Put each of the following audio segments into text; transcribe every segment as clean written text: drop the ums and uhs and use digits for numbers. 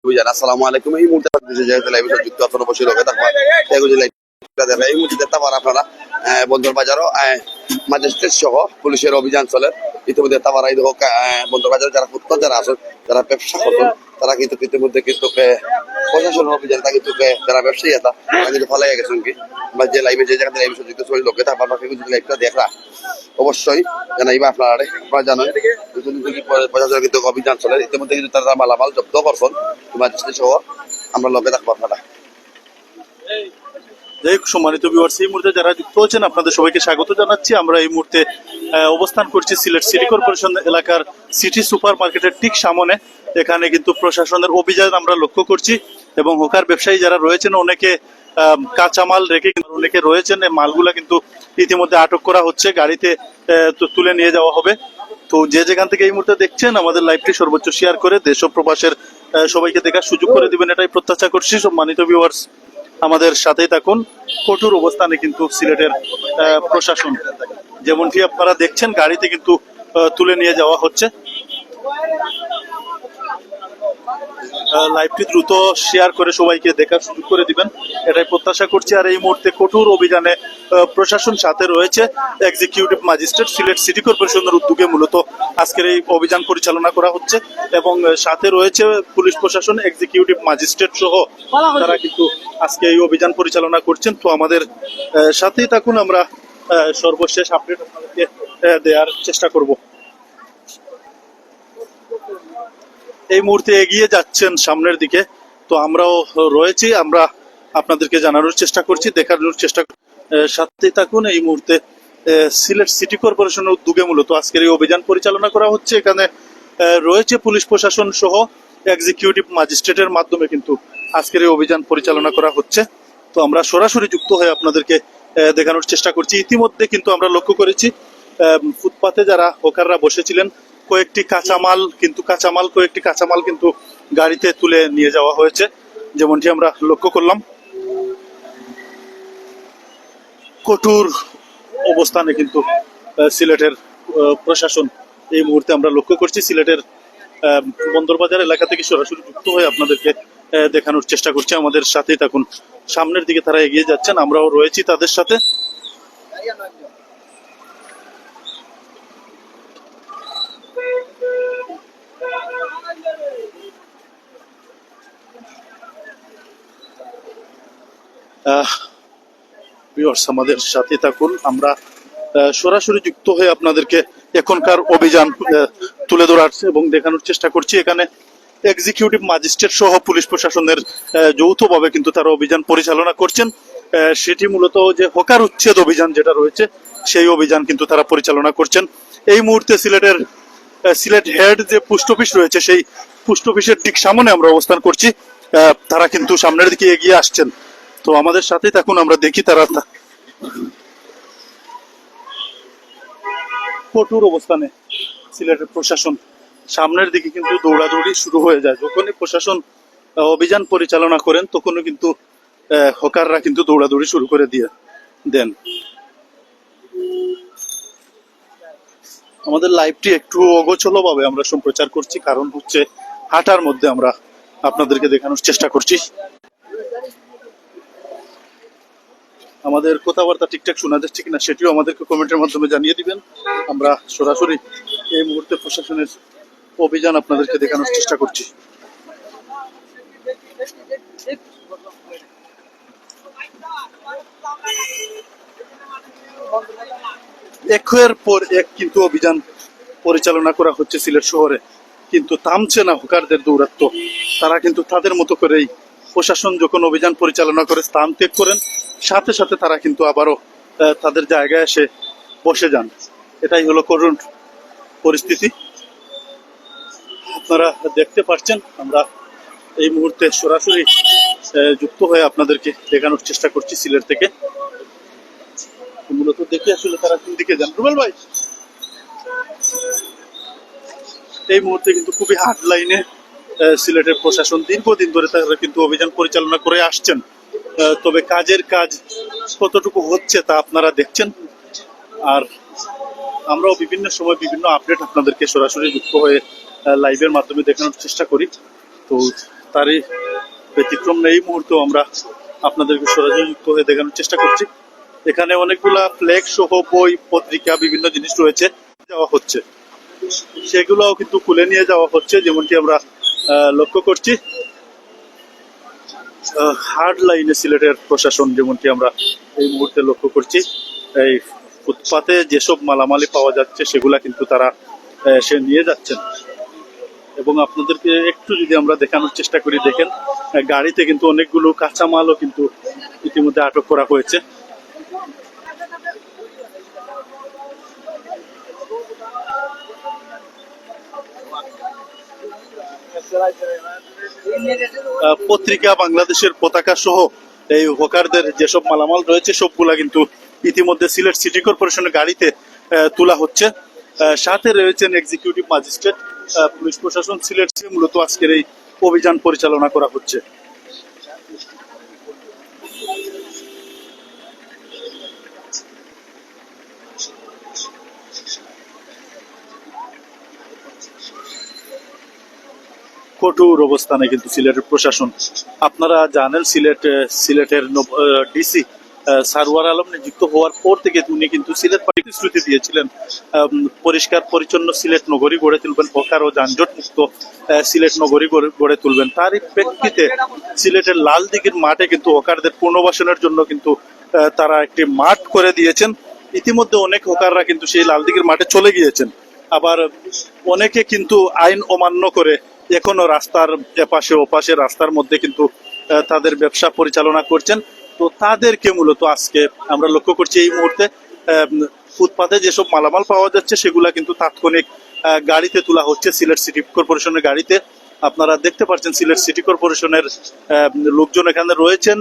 অভিযান। আসসালামু আলাইকুম। এই মুহূর্তে লাইভে যুক্ত আছেন অবশ্যই লোকে থাকবা এই মুহূর্তে দেখতে পারেন আপনারা বন্দর বাজারও ম্যাজিস্ট্রেট সহ পুলিশের অভিযান চলে। ইতিমধ্যে দেখতে পারা এই বন্দর বাজারে যারা ফুটপাত যারা আছেন যারা ব্যবসা করছেন তারা কিন্তু ইতিমধ্যে কিন্তু প্রশাসনের অভিযান তা কিন্তু যারা ব্যবসায়ী আছে তারা কিন্তু ফলাই গেছেন কি বা যে লাইভে যে জায়গাতে লাইভে যুক্ত চলে লোকে থাকবা লাইভটা দেখরা অবশ্যই জানাইবা আপনারা জানেন প্রশাসনের কিন্তু অভিযান চলে। ইতিমধ্যে কিন্তু তারা মালামাল জব্দ করছেন ম্যাজিস্ট্রেট সহ আমরা লোকে থাকবো আপনারা। যাই হোক সম্মানিত ভিউয়ার্স, এই মুহূর্তে যারা যুক্ত হচ্ছেন আপনাদের সবাইকে স্বাগত জানাচ্ছি। আমরা এই মুহূর্তে অবস্থান করছি সিলেট সিটি কর্পোরেশন এলাকার সিটি সুপার মার্কেটের ঠিক সামনে। এখানে কিন্তু প্রশাসনের অভিযান আমরা লক্ষ্য করছি এবং হকার ব্যবসায়ী যারা রয়েছেন অনেকে কাঁচামাল রেখে অনেকে রয়েছেন, এই মালগুলা কিন্তু ইতিমধ্যে আটক করা হচ্ছে, গাড়িতে তুলে নিয়ে যাওয়া হবে। তো যে যেখান থেকে এই মুহূর্তে দেখছেন আমাদের লাইভটি সর্বোচ্চ শেয়ার করে দেশ ও প্রবাসের সবাইকে দেখার সুযোগ করে দিবেন এটাই প্রত্যাশা করছি। সম্মানিত ভিউয়ার্স আমাদের সাথেই থাকুন। কঠোর অবস্থানে কিন্তু সিলেটের প্রশাসন, যেমনটি আপনারা দেখছেন গাড়িতে কিন্তু তুলে নিয়ে যাওয়া হচ্ছে। লাইভটি দ্রুত শেয়ার করে সবাইকে দেখার সুযোগ করে দিবেন এটাই প্রত্যাশা করছি। আর এই মুহূর্তে কঠোর অভিযানে প্রশাসন সাথে রয়েছে এক্সিকিউটিভ ম্যাজিস্ট্রেট সিলেট সিটি কর্পোরেশনের উদ্যোগে মূলত আজকের এই অভিযান পরিচালনা করা হচ্ছে এবং সাথে রয়েছে পুলিশ প্রশাসন এক্সিকিউটিভ ম্যাজিস্ট্রেট সহ তারা কিন্তু আজকে এই অভিযান পরিচালনা করছেন। তো আমাদের সাথেই থাকুন, আমরা সর্বশেষ আপডেট আপনাদেরকে দেওয়ার চেষ্টা করব। এই মুহূর্তে এগিয়ে যাচ্ছেন সামনের দিকে, তো আমরাও রয়েছি, আমরা আপনাদেরকে জানানোর চেষ্টা করছি, দেখানোর চেষ্টা সাথে থাকুন। এই মুহূর্তে সিলেট সিটি কর্পোরেশনের উদ্যোগে মূলত আজকের এই অভিযান পরিচালনা করা হচ্ছে। এখানে রয়েছে পুলিশ প্রশাসন সহ এক্সিকিউটিভ ম্যাজিস্ট্রেটের মাধ্যমে কিন্তু আজকের এই অভিযান পরিচালনা করা হচ্ছে। তো আমরা সরাসরি যুক্ত হয়ে আপনাদেরকে দেখানোর চেষ্টা করছি। ইতিমধ্যে কিন্তু আমরা লক্ষ্য করেছি ফুটপাতে যারা হকাররা বসেছিলেন কয়েকটি কাঁচামাল কিন্তু গাড়িতে তুলে নিয়ে যাওয়া হয়েছে, যেমনটি আমরা লক্ষ্য করলাম। কঠোর অবস্থানে কিন্তু সিলেটের প্রশাসন এই মুহূর্তে আমরা লক্ষ্য করছি। সিলেটের বন্দরবাজার এলাকা থেকে সরাসরি যুক্ত হয়ে আপনাদেরকে দেখানোর চেষ্টা করছি। আমাদের সাথেই থাকুন, সামনের দিকে তারা এগিয়ে যাচ্ছেন, আমরাও রয়েছি তাদের সাথে। আমাদের সাথে থাকুন, আমরা সরাসরি যুক্ত হয়ে আপনাদেরকে এখনকার অভিযান তুলে ধরার এবং দেখানোর চেষ্টা করছি। এখানে এক্সিকিউটিভ ম্যাজিস্ট্রেট সহ পুলিশ প্রশাসনের যৌথভাবে কিন্তু তারা অভিযান পরিচালনা করছেন। সেটি মূলত যে হকার উচ্ছেদ অভিযান যেটা রয়েছে সেই অভিযান কিন্তু তারা পরিচালনা করছেন। এই মুহূর্তে সিলেট হেড যে পোস্ট অফিস রয়েছে সেই পোস্ট অফিসের ঠিক সামনে আমরা অবস্থান করছি। তারা কিন্তু সামনের দিকে এগিয়ে আসছেন, তো আমাদের সাথেই থাকুন, আমরা দেখি তারা কঠোর অবস্থানে সিলেটের প্রশাসন সামনের দিকে কিন্তু দৌড়াদৌড়ি শুরু হয়ে যায়। যখনই প্রশাসন অভিযান পরিচালনা করেন তখনই কিন্তু হকাররা কিন্তু দৌড়াদৌড়ি শুরু করে দেন। আমাদের লাইভটি একটু অগোছলো ভাবে আমরা সম্প্রচার করছি, কারণ হচ্ছে হাঁটার মধ্যে আমরা আপনাদেরকে দেখানোর চেষ্টা করছি। আমাদের কথাবার্তা ঠিকঠাক শোনা যাচ্ছে কিনা সেটিও আমাদেরকে কমেন্টের মাধ্যমে জানিয়ে দিবেন। আমরা সরাসরি এই মুহূর্তে প্রশাসনের অভিযান আপনাদেরকে দেখানোর চেষ্টা করছি। একের পর এক কিন্তু অভিযান পরিচালনা করা হচ্ছে সিলেট শহরে, কিন্তু থামছে না হকারদের দৌরাত্ম্য। তারা কিন্তু তাদের মতো করেই প্রশাসন যখন অভিযান পরিচালনা করে স্থান ত্যাগ করেন, সাথে সাথে তারা কিন্তু আবারও তাদের জায়গায় এসে বসে যান। এটাই হলো করুণ পরিস্থিতি। আপনারা দেখতে পাচ্ছেন আমরা এই মুহূর্তে সরাসরি যুক্ত হয়ে আপনাদেরকে দেখানোর চেষ্টা করছি সিলেট থেকে। মূলত দেখে আসলে তারা কোন দিকে যান। রুবেল ভাই, এই মুহূর্তে কিন্তু খুবই হার্ড লাইনে সিলেটের প্রশাসন দীর্ঘদিন ধরে তারা কিন্তু অভিযান পরিচালনা করে আসছেন। তবে কাজের কাজ কতটুকু হচ্ছে তা আপনারা দেখছেন, আর আমরাও বিভিন্ন সময় বিভিন্ন আপডেট আপনাদেরকে সরাসরি যুক্ত হয়ে লাইভের মাধ্যমে দেখানোর চেষ্টা করি। তো তারই ব্যতিক্রম এই মুহূর্তে আমরা আপনাদেরকে সরাসরি যুক্ত হয়ে দেখানোর চেষ্টা করছি। এখানে অনেকগুলা ফ্ল্যাগ সহ বই পত্রিকা বিভিন্ন জিনিস রয়েছে দেওয়া হচ্ছে, সেগুলোও কিন্তু খুলে নিয়ে যাওয়া হচ্ছে যেমনটি আমরা লক্ষ্য করছি। হার্ড লাইনে সিলেটের প্রশাসন যেমনটি আমরা এই মুহূর্তে লক্ষ্য করছি, এই ফুটপাতে যেসব মালামালি পাওয়া যাচ্ছে সেগুলা কিন্তু তারা সে নিয়ে যাচ্ছেন। এবং আপনাদেরকে একটু যদি আমরা দেখানোর চেষ্টা করি, দেখেন গাড়িতে কিন্তু অনেকগুলো কাঁচামালও কিন্তু ইতিমধ্যে আটক করা হয়েছে। পত্রিকা, বাংলাদেশের পতাকা সহ এই হকারদের যেসব মালামাল রয়েছে সবগুলা কিন্তু ইতিমধ্যে সিলেট সিটি কর্পোরেশনের গাড়িতে তোলা হচ্ছে। সাথে রয়েছেন এক্সিকিউটিভ ম্যাজিস্ট্রেট, পুলিশ প্রশাসন সিলেট থেকে মূলত আজকের এই অভিযান পরিচালনা করা হচ্ছে। কঠোর অবস্থানে কিন্তু সিলেটের প্রশাসন। আপনারা জানেন সিলেটের ডিসি সারওয়ার আলম নিযুক্ত হওয়ার পর থেকে উনি কিন্তু সিলেট প্রতিশ্রুতি দিয়েছিলেন পরিষ্কার পরিচ্ছন্ন সিলেট নগরী গড়ে তুলবেন, হকার ও যানজট মুক্ত সিলেট নগরী গড়ে তুলবেন। তারই প্রেক্ষিতে সিলেটের লাল দিঘির মাঠে কিন্তু হকারদের পুনর্বাসনের জন্য কিন্তু তারা একটি মাঠ করে দিয়েছেন। ইতিমধ্যে অনেক হকাররা কিন্তু সেই লাল দিঘির মাঠে চলে গিয়েছেন, আবার অনেকে কিন্তু আইন অমান্য করে এখনো রাস্তার এপাশে ওপাশে রাস্তার মধ্যে কিন্তু তাদের ব্যবসা পরিচালনা করছেন। তো তাদেরকে মূলত আজকে আমরা লক্ষ্য করছি এই মুহূর্তে ফুটপাতে যেসব মালামাল পাওয়া যাচ্ছে সেগুলা কিন্তু তাৎক্ষণিক গাড়িতে তোলা হচ্ছে সিলেট সিটি কর্পোরেশনের গাড়িতে। আপনারা দেখতে পাচ্ছেন সিলেট সিটি কর্পোরেশনের লোকজন এখানে রয়েছেন,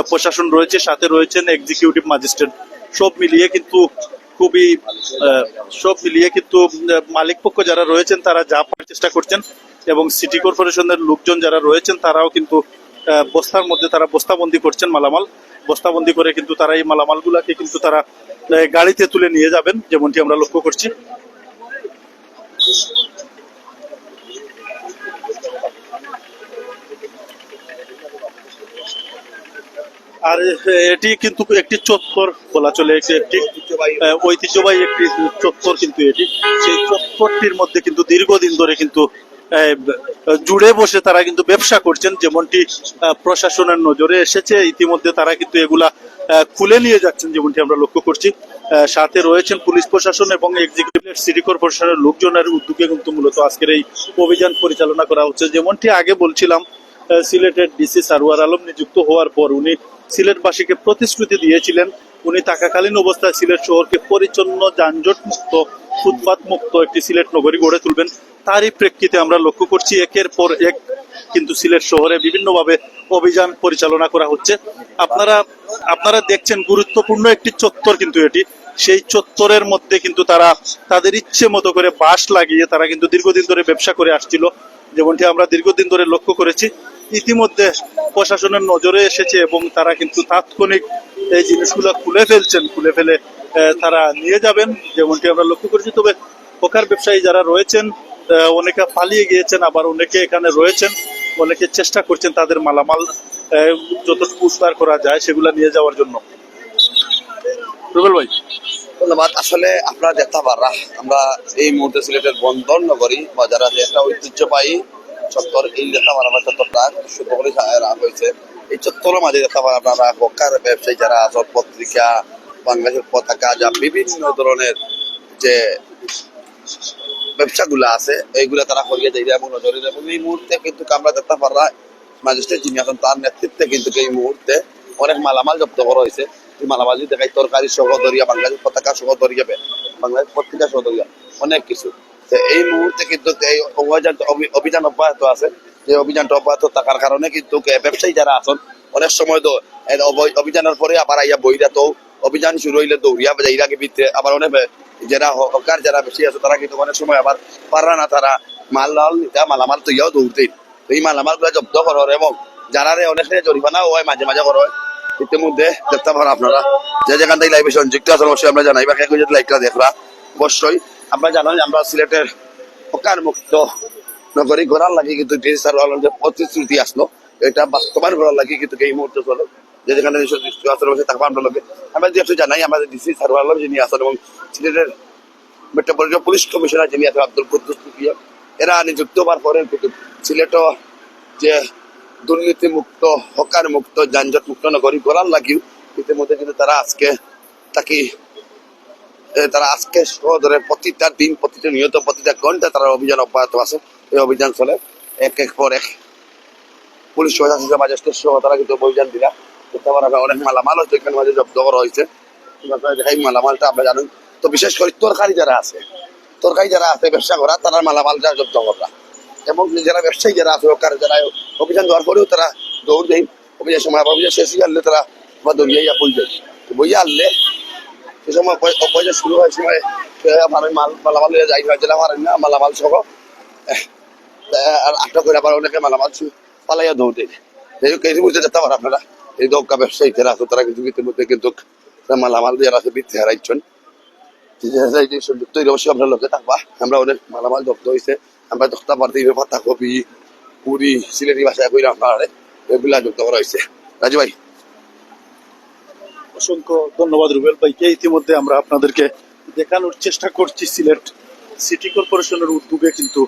প্রশাসন রয়েছে, সাথে রয়েছেন এক্সিকিউটিভ ম্যাজিস্ট্রেট। সব মিলিয়ে কিন্তু মালিক পক্ষ যারা রয়েছেন তারা যা পারার চেষ্টা করছেন, এবং সিটি কর্পোরেশনের লোকজন যারা রয়েছেন তারাও কিন্তু বস্তার মধ্যে তারা বস্তাবন্দি করছেন মালামাল। বস্তাবন্দি করে কিন্তু তারা এই মালামালগুলাকে কিন্তু তারা গাড়িতে তুলে নিয়ে যাবেন যেমনটি আমরা লক্ষ্য করছি। আর এটি কিন্তু একটি চত্বর বলা চলে, একটি ঐতিহ্যবাহী একটি চত্বর কিন্তু এটি। সেই চত্বরটির মধ্যে কিন্তু দীর্ঘদিন ধরে কিন্তু জুড়ে বসে তারা কিন্তু ব্যবসা করছেন যেমনটি প্রশাসনের নজরে এসেছে। ইতিমধ্যে তারা কিন্তু এগুলা খুলে নিয়ে যাচ্ছেন যেমনটি আমরা লক্ষ্য করছি। সাথে রয়েছেন পুলিশ প্রশাসন এবং এক্সিকিউটিভ সিটি কর্পোরেশনের লোকজনের উদ্যোগে কিন্তু মূলত আজকের এই অভিযান পরিচালনা করা হচ্ছে। যেমনটি আগে বলছিলাম, সিলেটের ডিসি সারওয়ার আলম নিযুক্ত হওয়ার পর উনি সিলেটবাসীকে প্রতিশ্রুতি দিয়েছিলেন উনি থাকাকালীন অবস্থায় সিলেট শহরকে পরিচ্ছন্ন, যানজট মুক্ত, ফুটপাত মুক্ত একটি সিলেট নগরী গড়ে তুলবেন। তারই প্রেক্ষিতে আমরা লক্ষ্য করছি একের পর এক কিন্তু সিলেট শহরে বিভিন্নভাবে অভিযান পরিচালনা করা হচ্ছে। আপনারা দেখছেন গুরুত্বপূর্ণ একটি চত্বর কিন্তু এটি। সেই চত্বরের মধ্যে কিন্তু তারা তাদের ইচ্ছে মতো করে বাঁশ লাগিয়ে তারা কিন্তু দীর্ঘদিন ধরে ব্যবসা করে আসছিল, যেমনটি আমরা দীর্ঘদিন ধরে লক্ষ্য করেছি। ইতিমধ্যে প্রশাসনের নজরে এসেছে এবং তারা কিন্তু তাৎক্ষণিক এই জিনিসগুলো খুলে ফেলে তারা নিয়ে যাবেন যেমনটি আমরা লক্ষ্য করেছি। তবে হকার ব্যবসায়ী যারা রয়েছেন অনেকে পালিয়ে গিয়েছেন, আবার অনেকে এখানে রয়েছেন, অনেকে চেষ্টা করছেন তাদের মালামাল যতটুকু উদ্ধার করা যায় সেগুলা নিয়ে যাওয়ার জন্য। রুবেল ভাই, ধন্যবাদ। আসলে আপনারা দেখতে পারা আমরা এই মুহূর্তে সিলেটের বন্দর নগরী বাজার আছে একটা ঐতিহ্যবাহী চত্বর, এই দেখতে পারা চত্বরটা শুরু করে হয়েছে। এই চত্বরের মাঝে দেখতে পারা আপনারা হকার ব্যবসায়ী যারা আছে, পত্রিকা, বাংলাদেশের পতাকা, যা বিভিন্ন ধরনের যে ব্যবসাগুলো আছে এইগুলা তারা করিয়ে দেয় এবং নজরে। এবং এই মুহূর্তে কিন্তু আমরা দেখতে পারা ম্যাজিস্ট্রেট যিনি আছেন তার নেতৃত্বে কিন্তু এই মুহূর্তে অনেক মালামাল জব্দ করা হয়েছে। এই মালামাল যদি দেখায় তরকারি সহ ধরিয়া, বাংলাদেশ পতাকা সহ ধরিয়া, বাংলাদেশ পত্রিকা সহ ধরিয়া অনেক কিছু। তো এই মুহূর্তে কিন্তু এই অভিযান অব্যাহত আছে। যে অভিযানটা অব্যাহত থাকার কারণে কিন্তু ব্যবসায়ী যারা আছেন অনেক সময় তো অভিযানের পরে আবার আইয়া বইরা তো অভিযান শুরু হইলে দৌড়িয়া যাইরাকে ভিতরে আবার অনেক যারা হকার যারা বেশি আছে তারা কিন্তু অনেক সময় আবার পারা না, তারা মালামাল তৈয়াও দৌড়তেই। এই মালামাল গুলা জব্দ করার এবং যারা অনেক জরিমানা হয় মাঝে মাঝে করা হয়। ইতিমধ্যে দেখতে পারেন আপনারা যে যেখান থেকে লাইভে সংযুক্ত আছেন অবশ্যই আমরা জানাই বা লাইভটা দেখরা। অবশ্যই আমরা জানাই আমরা সিলেটের হকার মুক্ত নগরী করার লাগে কিন্তু ডিসি সার্ভার যে প্রতিশ্রুতি আসলো এটা বাস্তবায়ন করার লাগে কিন্তু এই মুহূর্তে চলে যে যেখানে বসে থাকবো আমরা লোকে আমরা যেহেতু জানাই আমাদের ডিসি সার্ভার যিনি আছেন এবং সিলেটের মেট্রোপলিটন পুলিশ কমিশনার যিনি আছেন আব্দুল কুদ্দুস কুকিয়া, এরা নিযুক্ত হওয়ার পরে কিন্তু সিলেটও যে দুর্নীতি মুক্ত হকার মুক্ত যানজট মুক্ত নগরী করার লাগিও ইতিমধ্যে কিন্তু তারা আজকে সহদরে প্রতিটা দিন প্রতিটা নিয়ত প্রতিটা ঘন্টা তারা অভিযান অব্যাহত আছে। এই অভিযান চলে এক এক পর এক পুলিশ প্রশাসন ম্যাজিস্ট্রেট সহ তারা কিন্তু অভিযান দিলা অনেক মালামাল হচ্ছে এখানে মাঝে জব্দ করা হয়েছে। এই মালামালটা আমরা জানি তো বিশেষ করে তরকারি যারা আছে ব্যবসা করা তারা মালামালটা জব্দ করা এবং যারা ব্যবসায়ী যারা আছে যারা অভিযান দেওয়ার পরেও তারা দৌড় দেয় অভিযান সময় অভিযান শেষ হয়ে আনলে তারা বা দৌড়িয়ে বইয়া আনলে সে সময় অপরাধ শুরু হয় সময় আমার মালামাল যাই হয়েছিল আমার না মালামাল সহ আর আটক করে আবার অনেকে মালামাল পালাইয়া দৌড়ে এই মুহূর্তে যেতে পারে আপনারা এই দৌকা ব্যবসায়ী যারা আছে তারা কিন্তু ইতিমধ্যে কিন্তু মালামাল যারা আছে বৃদ্ধি হারাইছেন তৈরি অবশ্যই আপনার লোকে থাকবা আমরা অনেক মালামাল জব্দ হয়েছে আমরা দখতা পারতে পাতা কপি পুরি সিলেটি ভাষায় কইরা আপনার এগুলা যুক্ত করা হয়েছে। রাজু ভাই অসংখ্য ধন্যবাদ রুবেল ভাইকে। ইতিমধ্যে আমরা আপনাদেরকে দেখানোর চেষ্টা করছি সিলেট সিটি কর্পোরেশনের উদ্যোগে কিন্তু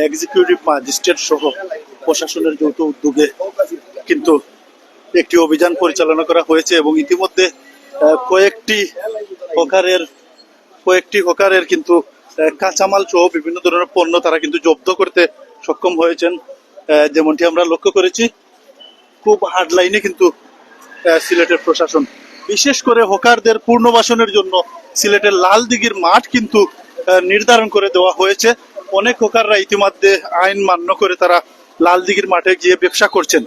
এক্সিকিউটিভ ম্যাজিস্ট্রেট সহ প্রশাসনের যৌথ উদ্যোগে কিন্তু একটি অভিযান পরিচালনা করা হয়েছে এবং ইতিমধ্যে কয়েকটি হকারের কিন্তু কাঁচামাল সহ বিভিন্ন ধরনের পণ্য তারা কিন্তু জব্দ করতে সক্ষম হয়েছেন। যেমনটি আমরা লক্ষ্য করেছি খুব হার্ড লাইনে কিন্তু সিলেটের প্রশাসন বিশেষ করে হকারদের পুনর্বাসনের জন্য সিলেটের লাল দিঘির মাঠ কিন্তু নির্ধারণ করে দেওয়া হয়েছে। অনেক হকাররা ইতিমধ্যে আইন মান্য করে তারা লাল দিঘির মাঠে গিয়ে ব্যবসা করছেন,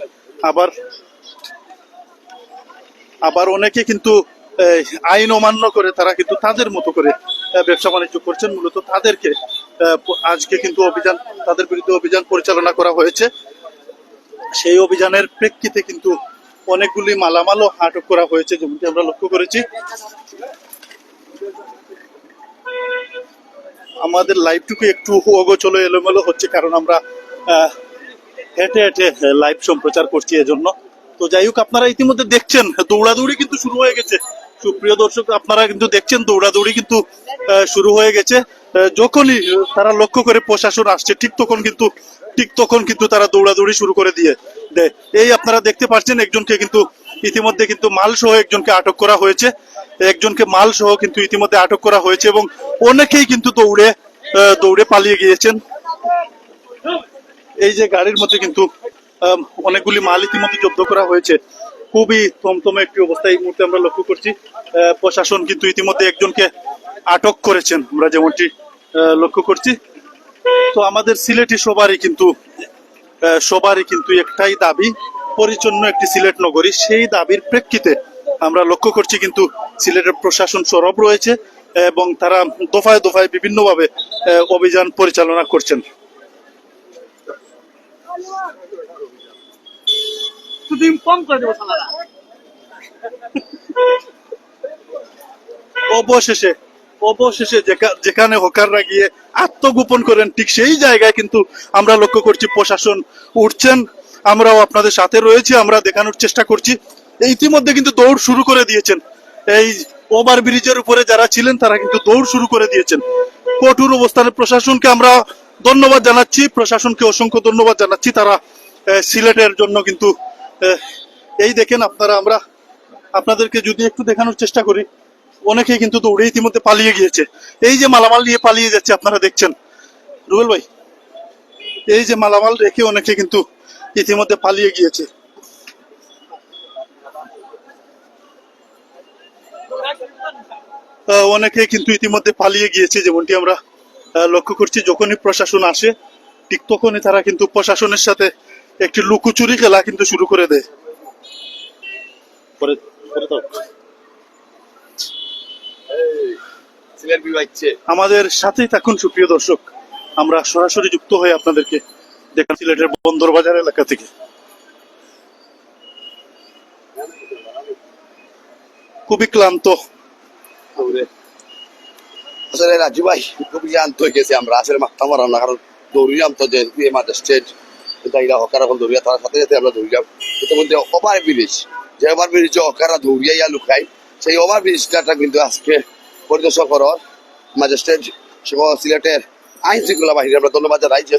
আবার অনেকে কিন্তু আইন অমান্য করে তারা কিন্তু তাদের মতো করে ব্যবসা বাণিজ্য করছেন। মূলত তাদেরকে আজকে কিন্তু তাদের বিরুদ্ধে অভিযান পরিচালনা করা হয়েছে। সেই অভিযানের প্রেক্ষিতে কিন্তু অনেকগুলি মালামালও আটক করা হয়েছে যেমনটি আমরা লক্ষ্য করেছি। আমাদের লাইভটুকু একটু অগোছল এলোমেলো হচ্ছে কারণ আমরা হেঁটে হেঁটে লাইভ সম্প্রচার করছি এজন্য। তো যাই হোক, আপনারা ইতিমধ্যে দেখছেন দৌড়াদৌড়ি কিন্তু শুরু হয়ে গেছে। সুপ্রিয় দর্শক, আপনারা কিন্তু দেখছেন দৌড়াদৌড়ি কিন্তু শুরু হয়ে গেছে। যখনই তারা লক্ষ্য করে প্রশাসন আসছে ঠিক তখন কিন্তু তারা দৌড়াদৌড়ি শুরু করে দেয়। এই আপনারা দেখতে পাচ্ছেন একজনকে কিন্তু ইতিমধ্যে কিন্তু মাল সহ একজনকে আটক করা হয়েছে। এবং অনেকেই কিন্তু দৌড়ে পালিয়ে গিয়েছেন। এই যে গাড়ির মধ্যে কিন্তু অনেকগুলি মাল ইতিমধ্যে জব্দ করা হয়েছে। খুবই থমথমে একটি অবস্থা এই মুহূর্তে আমরা লক্ষ্য করছি। প্রশাসন কিন্তু ইতিমধ্যে একজনকে আটক করেছেন আমরা যেমনটি লক্ষ্য করছি। তো আমাদের সিলেটি সবারই কিন্তু একটাই দাবি, পরিচ্ছন্ন একটি সিলেট নগরী। সেই দাবির প্রেক্ষিতে আমরা লক্ষ্য করছি কিন্তু সিলেটের প্রশাসন সরব রয়েছে এবং তারা দফায় দফায় বিভিন্নভাবে অভিযান পরিচালনা করছেন। অবশেষে যেখানে হকাররা গিয়ে আত্মগোপন করেন ঠিক সেই জায়গায় কিন্তু আমরা লক্ষ্য করছি প্রশাসন উঠছেন। আমরাও আপনাদের সাথে রয়েছি, আমরা দেখানোর চেষ্টা করছি। ইতিমধ্যে কিন্তু দৌড় শুরু করে দিয়েছেন। এই ওভার ব্রিজের উপরে যারা ছিলেন তারা কিন্তু দৌড় শুরু করে দিয়েছেন। কঠোর অবস্থানে প্রশাসনকে আমরা ধন্যবাদ জানাচ্ছি, অসংখ্য ধন্যবাদ জানাচ্ছি। তারা সিলেটের জন্য কিন্তু এই দেখেন আমরা আপনাদেরকে যদি একটু দেখানোর চেষ্টা করি, অনেকেই কিন্তু দৌড়ে ইতিমধ্যে পালিয়ে গিয়েছে। এই যে মালামাল নিয়ে পালিয়ে যাচ্ছে আপনারা দেখছেন রুবেল ভাই, এই যে মালামাল রেখে অনেকে কিন্তু ইতিমধ্যে পালিয়ে গিয়েছে। অনেকে কিন্তু ইতিমধ্যে পালিয়ে গিয়েছে যেমনটি আমরা লক্ষ্য করছি। যখনই প্রশাসন আসে ঠিক তখনই তারা কিন্তু প্রশাসনের সাথে একটি লুকোচুরি খেলা কিন্তু শুরু করে দেয়। আমাদের সাথেই থাকুন সুপ্রিয় দর্শক, আমরা সরাসরি যুক্ত হয়ে আপনাদেরকে দেখান সিলেটের বন্দর বাজার এলাকা থেকে। খুবই ক্লান্ত আসলে রাজু ভাই, খুবই ক্লান্ত হয়ে গেছে আমরা আসলে মাথা মারাম না, কারণ দৌড়িলাম তো যে ম্যাজিস্ট্রেট যাইরা হকার এখন দৌড়িয়া তার সাথে সাথে আমরা দৌড়িলাম ইতিমধ্যে ওভার ব্রিজ যে ওভার ব্রিজ হকাররা দৌড়িয়াইয়া লুকাই সেই ওভার ব্রিজটা কিন্তু আজকে পরিদর্শন করার ম্যাজিস্ট্রেট সহ সিলেটের আইন শৃঙ্খলা বাহিনী আমরা ধন্যবাদ জানাই যে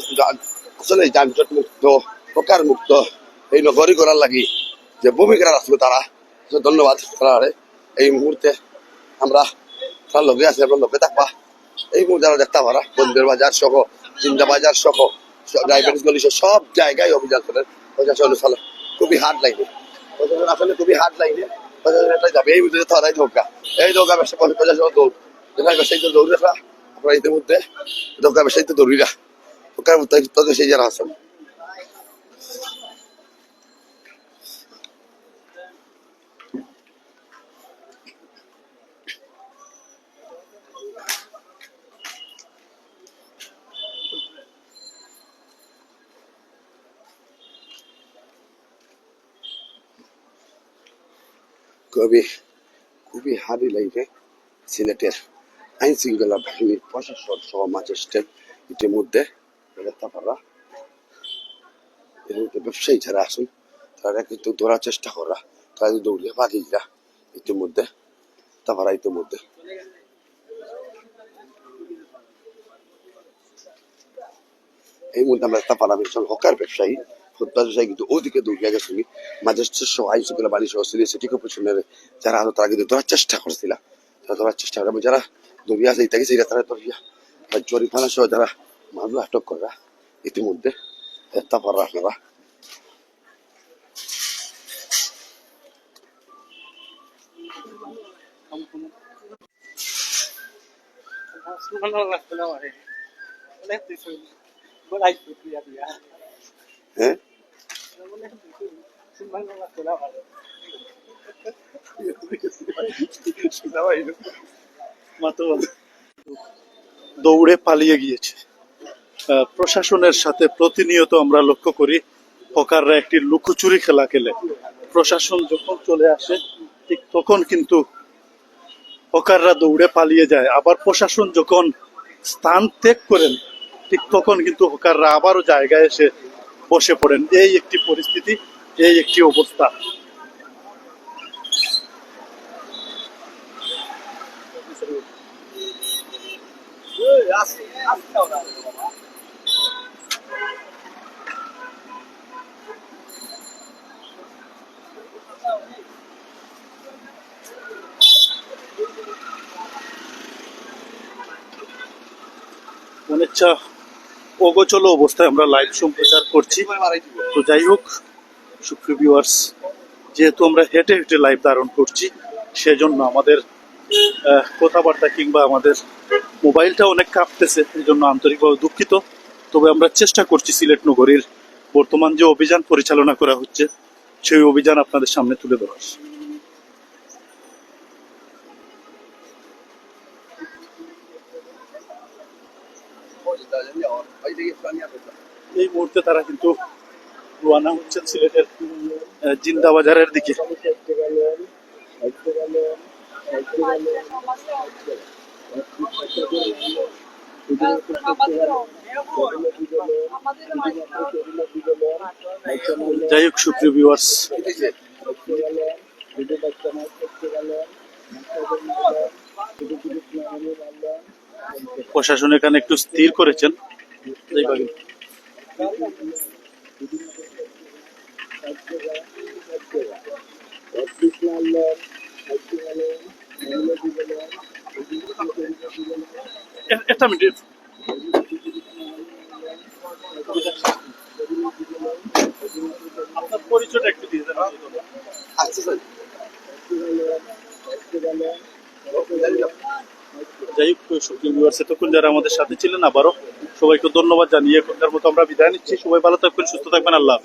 আসলে যানজট মুক্ত হকার মুক্ত এই নগরী করার লাগি যে ভূমিকা রাখবে তারা ধন্যবাদ তারা এই মুহূর্তে আমরা তার লগে আছে আমরা লগে থাকবা এই মুহূর্তে আমরা দেখতে পারা বন্ধের বাজার সহ জিন্দা বাজার সহ ডায়াবেটিস গলি সব জায়গায় অভিযান করেন প্রশাসন ফলে খুবই হার্ড লাইনে প্রশাসন আসলে খুবই হার্ড লাইনে প্রশাসন একটা যাবে এই মুহূর্তে ধরাই ধোকা এই ধোকা ব্যবসা প্রশাসন দৌড় যেটা ব্যবসায়ী তো দৌড় রাখা আপনারা ইতিমধ্যে ধোকা ব্যবসায়ী তো দৌড়িরা ধোকার মধ্যে সেই যারা আছেন খুবই খুবই হার্ড লাইনে সিলেটের আইন শৃঙ্খলা বাহিনীর প্রশাসন সহ ম্যাজিস্ট্রেট ইতিমধ্যে তারা ব্যবসায়ী যারা আসুন তারা কিন্তু ধরার চেষ্টা করা তারা দৌড়িয়ে বাগিরা ইতিমধ্যে তারা ইতিমধ্যে এই মুহূর্তে আমরা তাপারা হকার ব্যবসায়ী ব্যবসায়ী কিন্তু ওদিকে দৌড়িয়া গেছে ম্যাজিস্ট্রেট সহ আইন শৃঙ্খলা বাহিনী সহ সিটি কর্পোরেশনের যারা আলো তারা কিন্তু ধরার চেষ্টা করছিল তারা ধরার চেষ্টা করে যারা দৌড়িয়া আছে ইত্যাদি সেইটা তারা দৌড়িয়া জরিমানা সহ যারা মানুষ আটক করা ইতিমধ্যে তাপারা আপনারা হ্যাঁ দৌড়ে পালিয়ে গিয়েছে প্রশাসনের সাথে প্রতিনিয়ত আমরা লক্ষ্য করি হকাররা একটি লুকোচুরি খেলা খেলে প্রশাসন যখন চলে আসে ঠিক তখন কিন্তু হকাররা দৌড়ে পালিয়ে যায় আবার প্রশাসন যখন স্থান ত্যাগ করেন ঠিক তখন কিন্তু হকাররা আবারও জায়গায় এসে বসে পড়েন এই একটি পরিস্থিতি এই একটি অবস্থা অনেকটা অগোচল অবস্থায় আমরা লাইভ সম্প্রচার করছি তো যাই হোক সুপ্রিয় ভিউয়ার্স যেহেতু আমরা হেঁটে হেঁটে লাইভ ধারণ করছি সেজন্য আমাদের কথাবার্তা কিংবা আমাদের মোবাইলটা অনেক কাঁপতেছে এই জন্য আন্তরিকভাবে দুঃখিত তবে আমরা চেষ্টা করছি সিলেট নগরীর বর্তমান যে অভিযান পরিচালনা করা হচ্ছে সেই অভিযান আপনাদের সামনে তুলে ধরার এই মুহূর্তে তারা কিন্তু রওনা হচ্ছেন সিলেটের জিন্দা বাজারের দিকে যাই হোক সুপ্রিয় ভিউয়ার্স প্রশাসন এখানে একটু স্থির করেছেন একটা মিনিট আপনার পরিচয়টা একটু দিয়ে দেন আচ্ছা স্যার যাই হোক সুপ্রিম ভিউয়ার্স এতক্ষণ যারা আমাদের সাথে ছিলেন আবারও সবাইকে ধন্যবাদ জানিয়ে এখনকার মতো আমরা বিদায় নিচ্ছি সবাই ভালো থাকবেন সুস্থ থাকবেন আল্লাহ